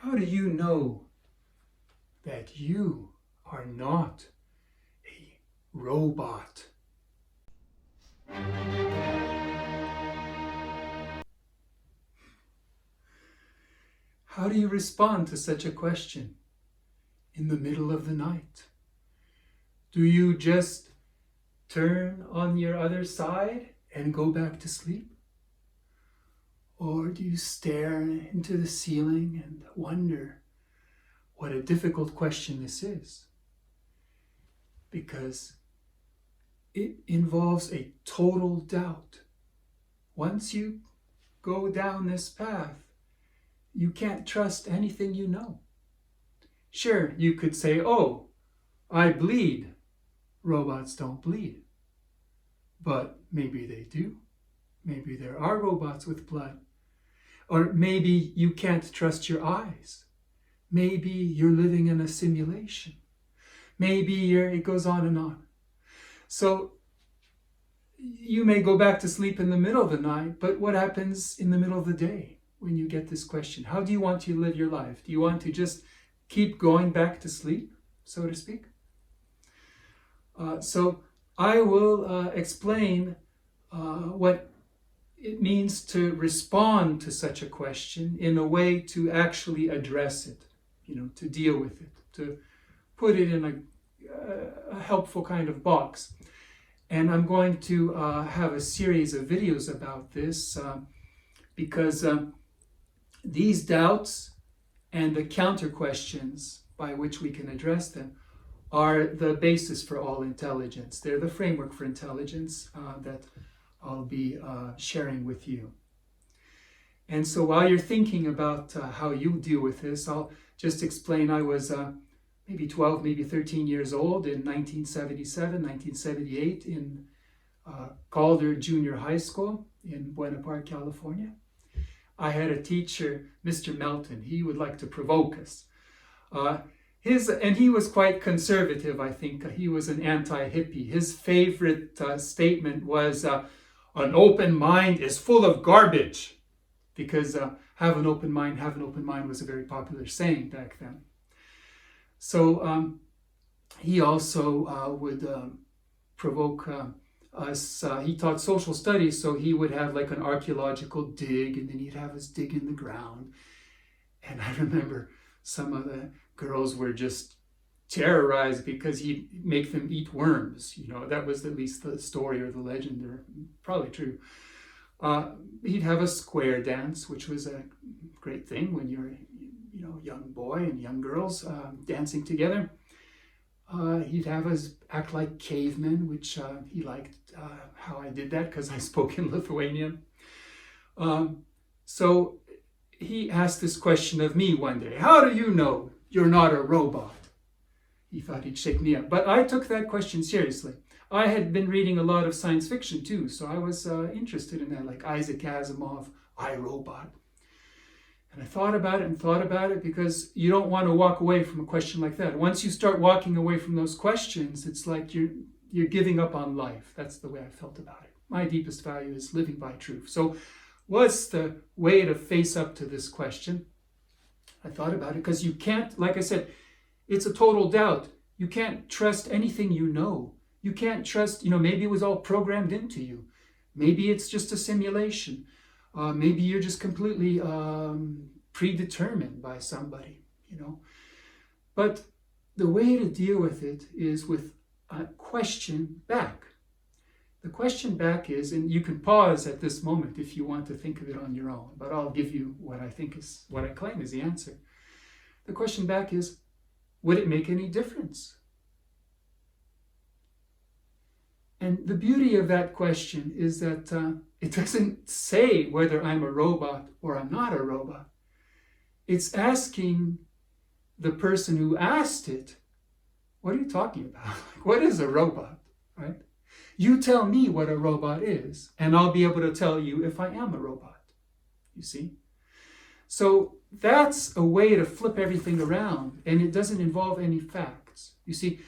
How do you know that you are not a robot? How do you respond to such a question in the middle of the night? Do you just turn on your other side and go back to sleep? Or do you stare into the ceiling and wonder what a difficult question this is? Because it involves a total doubt. Once you go down this path, you can't trust anything you know. Sure, you could say, oh, I bleed. Robots don't bleed. But maybe they do. Maybe there are robots with blood. Or maybe you can't trust your eyes. Maybe you're living in a simulation. Maybe it goes on and on. So you may go back to sleep in the middle of the night, but what happens in the middle of the day when you get this question? How do you want to live your life? Do you want to just keep going back to sleep, so to speak? So I will explain what it means to respond to such a question in a way to actually address it, to deal with it, to put it in a helpful kind of box. And I'm going to have a series of videos about this because these doubts and the counter questions by which we can address them are the basis for all intelligence. They're the framework for intelligence that I'll be sharing with you. And so while you're thinking about how you deal with this, I'll just explain I was maybe 12, maybe 13 years old in 1977, 1978 in Calder Junior High School in Buena Park, California. I had a teacher, Mr. Melton. He would like to provoke us. And he was quite conservative, I think. He was an anti-hippie. His favorite statement was, an open mind is full of garbage. Because have an open mind was a very popular saying back then. So he also would provoke us. He taught social studies, so he would have like an archaeological dig, and then he'd have us dig in the ground. And I remember some of the girls were just terrorized because he'd make them eat worms. That was at least the story or the legend, or probably true. He'd have a square dance, which was a great thing when you're young boy and young girls dancing together. He'd have us act like cavemen, which he liked how I did that because I spoke in Lithuanian. So he asked this question of me one day: how do you know you're not a robot? He thought he'd shake me up. But I took that question seriously. I had been reading a lot of science fiction too, so I was interested in that, like Isaac Asimov, I, Robot. And I thought about it because you don't want to walk away from a question like that. Once you start walking away from those questions, it's like you're giving up on life. That's the way I felt about it. My deepest value is living by truth. So what's the way to face up to this question? I thought about it because you can't, like I said, it's a total doubt. You can't trust anything you know. You can't trust, maybe it was all programmed into you. Maybe it's just a simulation. Maybe you're just completely predetermined by somebody, But the way to deal with it is with a question back. The question back is, and you can pause at this moment if you want to think of it on your own, but I'll give you what I claim is the answer. The question back is, would it make any difference? And the beauty of that question is that it doesn't say whether I'm a robot or I'm not a robot. It's asking the person who asked it, what are you talking about? What is a robot, right? You tell me what a robot is, and I'll be able to tell you if I am a robot, you see? So that's a way to flip everything around, and it doesn't involve any facts. You see,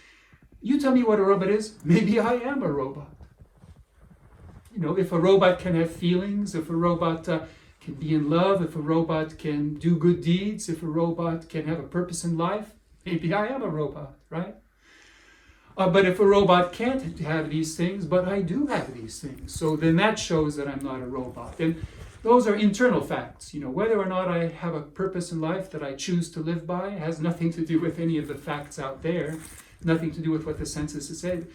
you tell me what a robot is, maybe I am a robot. If a robot can have feelings, if a robot can be in love, if a robot can do good deeds, if a robot can have a purpose in life, maybe I am a robot, right? But if a robot can't have these things, but I do have these things, so then that shows that I'm not a robot. And those are internal facts. Whether or not I have a purpose in life that I choose to live by has nothing to do with any of the facts out there, nothing to do with what the census has said.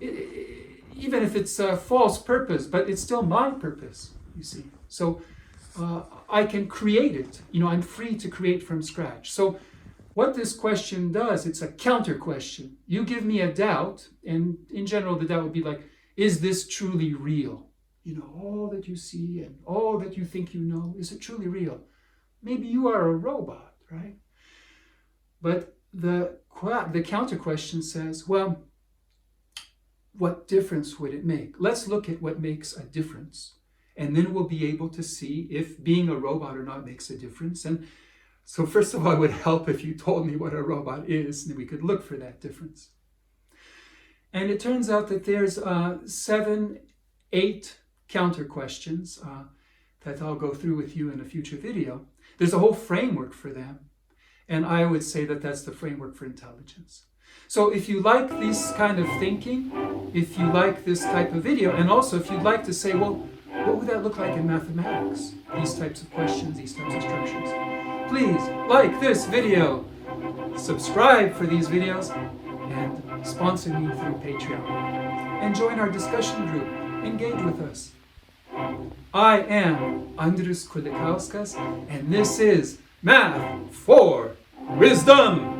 Even if it's a false purpose, but it's still my purpose, you see. So I can create it. I'm free to create from scratch. So what this question does, it's a counter question. You give me a doubt, and in general, the doubt would be like, is this truly real? All that you see and all that you think you know, is it truly real? Maybe you are a robot, right? But the counter question says, well, what difference would it make? Let's look at what makes a difference. And then we'll be able to see if being a robot or not makes a difference. And so first of all, it would help if you told me what a robot is, and we could look for that difference. And it turns out that there's 8 counter questions that I'll go through with you in a future video. There's a whole framework for them. And I would say that that's the framework for intelligence. So if you like this kind of thinking, if you like this type of video, and also if you'd like to say, well, what would that look like in mathematics? These types of questions, these types of structures. Please like this video, subscribe for these videos, and sponsor me through Patreon. And join our discussion group. Engage with us. I am Andrus Kulikauskas, and this is Math for Wisdom.